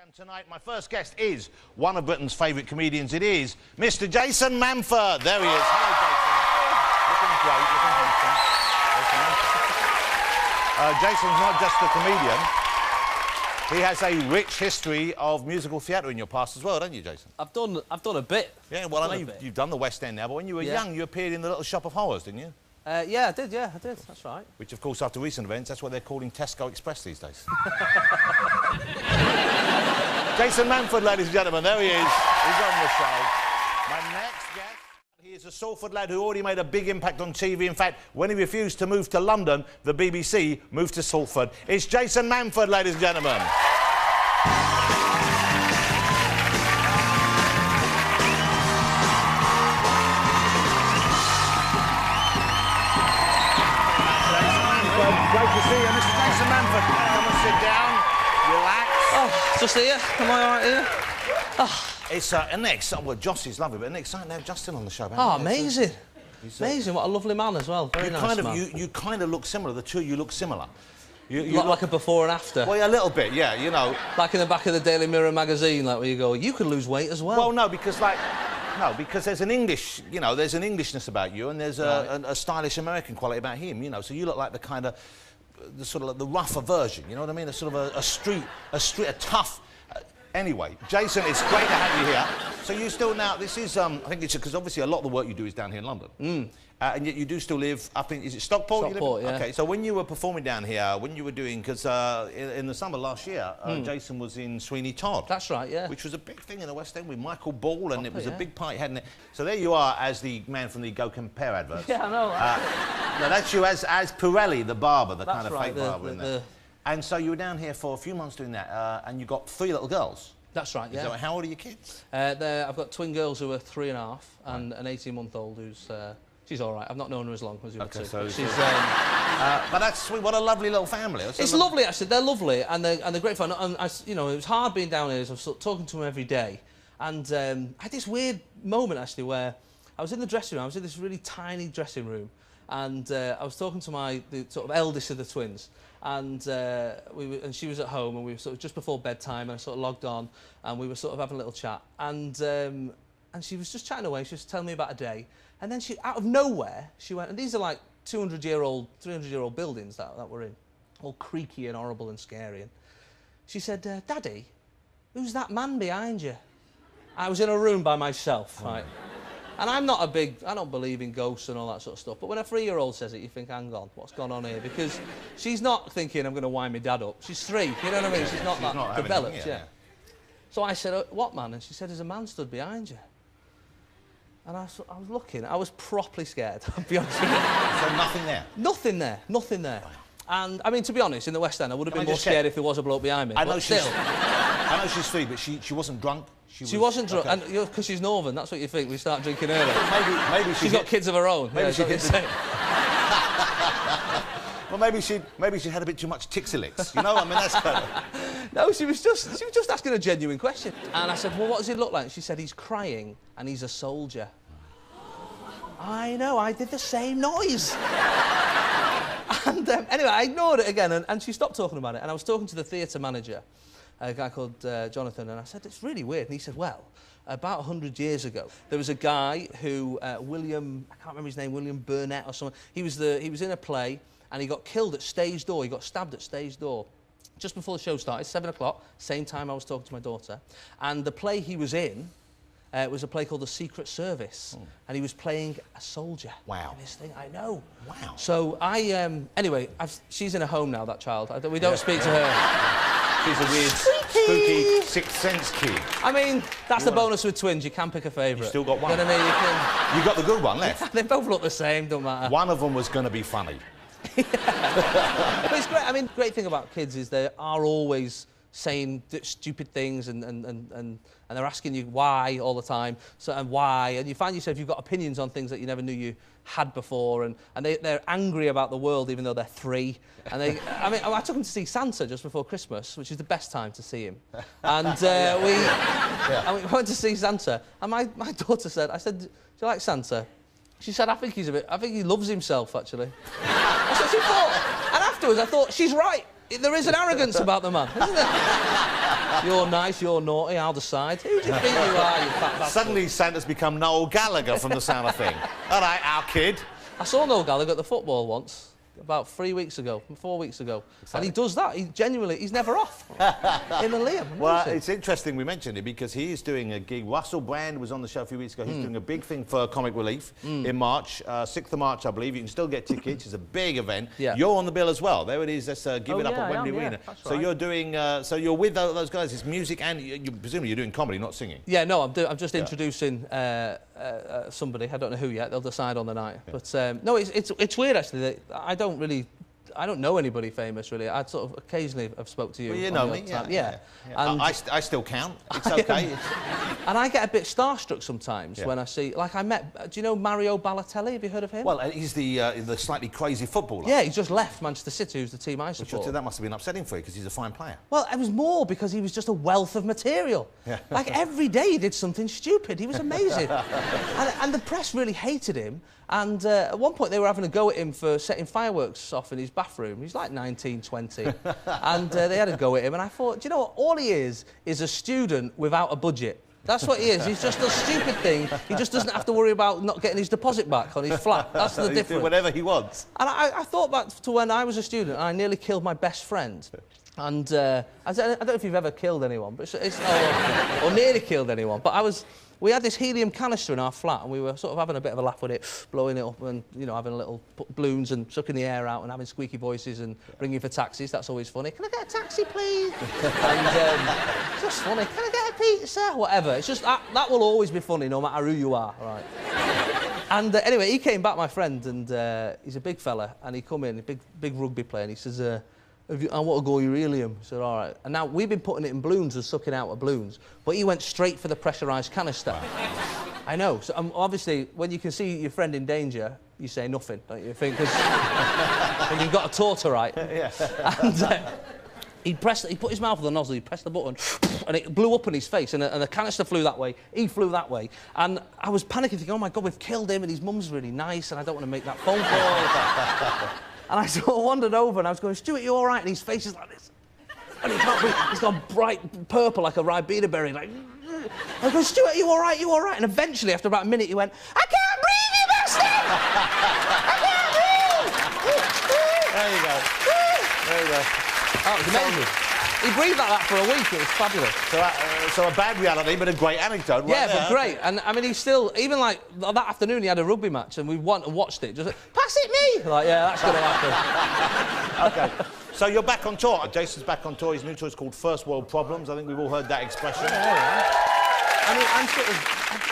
And tonight, my first guest is one of Britain's favourite comedians. It is Mr. Jason Manford. There he is. Hello, Jason. Looking great, looking handsome. Jason's not just a comedian. He has a rich history of musical theatre in your past as well, don't you, Jason? I've done a bit. Yeah, well, I know you've done the West End now, but when you were young, you appeared in the Little Shop of Horrors, didn't you? Yeah, I did, that's right. Which, of course, after recent events, that's what they're calling Tesco Express these days. Jason Manford, ladies and gentlemen, there he is. He's on the show. My next guest, he is a Salford lad who already made a big impact on TV. In fact, when he refused to move to London, the BBC moved to Salford. It's Jason Manford, ladies and gentlemen. Great to see you, Mr. Jason Manford. Come and sit down, relax. Oh, just here. Am I all right here? Oh. It's well, Joss is lovely, but an exciting to have Justin on the show. Oh, amazing. Amazing, what a lovely man as well. Very nice man. You kind of look similar, the two of you look similar. You look like a before and after. Well, yeah, a little bit, yeah, you know. Like in the back of the Daily Mirror magazine, like where you go, you could lose weight as well. Well, no, because there's an English, you know, there's an Englishness about you, and there's a stylish American quality about him, you know. So you look like the kind of, the sort of like the rougher version, you know what I mean? A sort of a tough. Anyway, Jason, it's great to have you here. So you still now, this is, I think it's because obviously a lot of the work you do is down here in London. And yet you do still live up in, is it Stockport? Stockport, yeah. Okay, so when you were performing down here, when you were doing, because in the summer last year, Jason was in Sweeney Todd. That's right, yeah. Which was a big thing in the West End with Michael Ball, and it was a big part, hadn't it? So there you are as the man from the Go Compare adverts. Yeah, I know. No, that's you as Pirelli, the barber, the kind of fake barber in there. And so you were down here for a few months doing that, and you got 3 little girls. That's right, yeah. So how old are your kids? I've got twin girls who are 3.5 and an 18-month-old who's... she's all right. I've not known her as long as you would say. So she's... but that's sweet. What a lovely little family. It's lovely, actually. They're lovely, and they're great fun. And you know, it was hard being down here. I was talking to them every day. And I had this weird moment, actually, where I was in the dressing room. I was in this really tiny dressing room. And I was talking to the sort of eldest of the twins. And she was at home, and we were sort of just before bedtime, and I sort of logged on, and we were sort of having a little chat. And she was just chatting away. She was telling me about a day. And then she, out of nowhere, she went, and these are like 200-year-old, 300-year-old buildings that we're in, all creaky and horrible and scary. And she said, Daddy, who's that man behind you? I was in a room by myself, right? And I don't believe in ghosts and all that sort of stuff, but when a 3-year-old says it, you think, hang on, what's gone on here? Because she's not thinking, I'm going to wind my dad up. She's 3, you know what I mean? She's not that developed, yeah. So I said, what man? And she said, there's a man stood behind you. And I was looking, I was properly scared, I'll be honest with you. So nothing there? Nothing there, nothing there. And, I mean, to be honest, in the West End, I would have been more scared if there was a bloke behind me. I know she's 3, but she wasn't drunk? She wasn't drunk, and because she's northern, that's what you think, we start drinking early. Maybe she's got kids of her own. Maybe she did. Well, maybe she had a bit too much Tixilix, you know? I mean, that's kind of... No, she was just asking a genuine question. And I said, well, what does he look like? And she said, he's crying, and he's a soldier. I know, I did the same noise. And anyway, I ignored it again, and she stopped talking about it. And I was talking to the theatre manager, a guy called Jonathan, and I said, it's really weird. And he said, well, about 100 years ago, there was a guy who, William, I can't remember his name, William Burnett or something. He was in a play, and he got killed at stage door. He got stabbed at stage door. Just before the show started, 7 o'clock, same time I was talking to my daughter. And the play he was in was a play called The Secret Service. And he was playing a soldier. Wow. In this thing, I know. Wow. So anyway, she's in a home now, that child. We don't speak to her. She's a weird, spooky, sixth sense kid. I mean, that's the bonus with twins. You can pick a favourite. You still got one. You know what I mean? You got the good one left. They both look the same, don't matter. One of them was going to be funny. But it's great. I mean, the great thing about kids is they are always saying stupid things and they're asking you why all the time. And you find yourself, you've got opinions on things that you never knew you had before, and they're angry about the world even though they're 3. And I took them to see Santa just before Christmas, which is the best time to see him. And we went to see Santa, and my daughter said, I said, do you like Santa? She said, I think he loves himself, actually. That's what she thought. And afterwards, I thought, she's right. There is an arrogance about the man, isn't there? You're nice, you're naughty, I'll decide. Who do you think you are, you fat bastard? Suddenly Santa's become Noel Gallagher from the sound of thing. All right, our kid. I saw Noel Gallagher at the football once. About 4 weeks ago. Exactly. And he does that. He genuinely, he's never off. Him and Liam. Well, it's interesting we mentioned it because he is doing a gig. Russell Brand was on the show a few weeks ago. He's doing a big thing for Comic Relief in March, 6th of March, I believe. You can still get tickets. It's a big event. Yeah. You're on the bill as well. There it is. Let's give it up at Wembley Arena. That's so right. you're doing. So you're with those guys. It's music and presumably you're doing comedy, not singing. Yeah, no, I'm just introducing somebody. I don't know who yet. They'll decide on the night. Yeah. But no, it's weird actually. That I don't know anybody famous really. I sort of occasionally have spoke to you. Well, you know me, yeah. And I still count. It's okay. And I get a bit starstruck sometimes when I see, like I met. Do you know Mario Balotelli? Have you heard of him? Well, he's the slightly crazy footballer. Yeah, he just left Manchester City, who's the team I support. That must have been upsetting for you because he's a fine player. Well, it was more because he was just a wealth of material. Yeah. Like every day he did something stupid. He was amazing. and the press really hated him. And at one point they were having a go at him for setting fireworks off in his bathroom. He's like 19, 20. And they had a go at him. And I thought, do you know what? All he is a student without a budget. That's what he is. He's just a stupid thing. He just doesn't have to worry about not getting his deposit back on his flat. That's the difference. Whatever he wants. And I thought back to when I was a student and I nearly killed my best friend. And I don't know if you've ever killed anyone, but or nearly killed anyone. But we had this helium canister in our flat, and we were sort of having a bit of a laugh with it, blowing it up, and having a little balloons and sucking the air out, and having squeaky voices and ringing for taxis. That's always funny. Can I get a taxi, please? And it's just funny. Can I get a pizza? Whatever. It's just that will always be funny, no matter who you are, right? And anyway, he came back, my friend, and he's a big fella, and he come in, a big rugby player, and he says, I want to go helium. I said, all right. And now we've been putting it in balloons and sucking out of balloons, but he went straight for the pressurised canister. I know. So obviously, when you can see your friend in danger, you say nothing, don't you? Think because you've got a torture, right? Yeah. And he put his mouth on the nozzle, he pressed the button, and it blew up in his face, and the canister flew that way, he flew that way, and I was panicking, thinking, oh my God, we've killed him, and his mum's really nice, and I don't want to make that phone call. And I sort of wandered over and I was going, Stuart, you all right? And his face is like this. And he's gone bright purple like a Ribena berry. Like, I was going, Stuart, you all right? You all right? And eventually, after about a minute, he went, I can't breathe, you bastard! I can't breathe! There you go. There you go. That was amazing. He breathed like that for a week. It was fabulous. So a bad reality, but a great anecdote. Right yeah, there. But great. And I mean, he's still, even like that afternoon, he had a rugby match, and we went and watched it. Just like, pass it me. Like, yeah, that's going to happen. Okay. So you're back on tour. Jason's back on tour. His new tour is called First World Problems. I think we've all heard that expression. Yeah. I mean,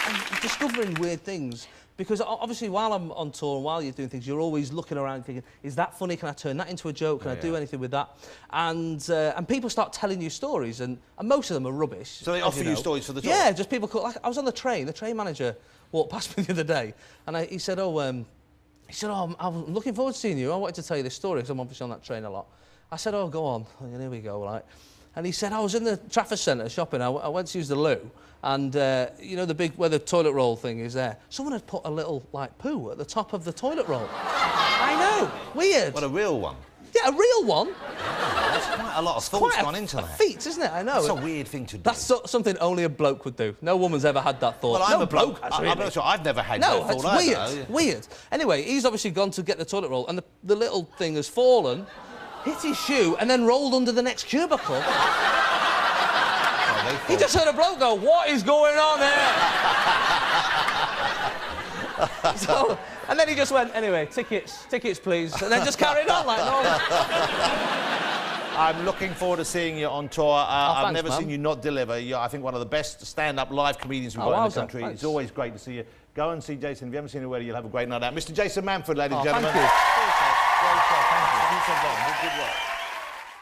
I'm discovering weird things. Because obviously, while I'm on tour and while you're doing things, you're always looking around thinking, is that funny? Can I turn that into a joke? Can I do anything with that? And people start telling you stories, and most of them are rubbish. So they offer you stories for the tour? Yeah, just people call. Like, I was on the train manager walked past me the other day, and he said, I'm looking forward to seeing you. I wanted to tell you this story because I'm obviously on that train a lot. I said, oh, go on. And here we go, right? And he said, I was in the Trafford Centre shopping. I went to use the loo, and the big where the toilet roll thing is there. Someone had put a little like poo at the top of the toilet roll. I know, weird. What, a real one? Yeah, a real one. That's quite a lot of thoughts gone into that. Feat, isn't it? I know. That's a weird thing to do. That's something only a bloke would do. No woman's ever had that thought. Well, I'm no a bloke. I'm not sure. I've never had that thought. No, it's weird. Weird. Anyway, he's obviously gone to get the toilet roll, and the little thing has fallen, hit his shoe, and then rolled under the next cubicle. He just heard a bloke go, what is going on here? So, and then he just went, anyway, tickets please, and then just carried on like normal. I'm looking forward to seeing you on tour. I've never seen you not deliver. You're, I think, one of the best stand-up live comedians we've got in the country. It's always great to see you. Go and see Jason. If you haven't seen him already, you'll have a great night out. Mr. Jason Manford, ladies and gentlemen. Thank you. Thank you so much. Good work.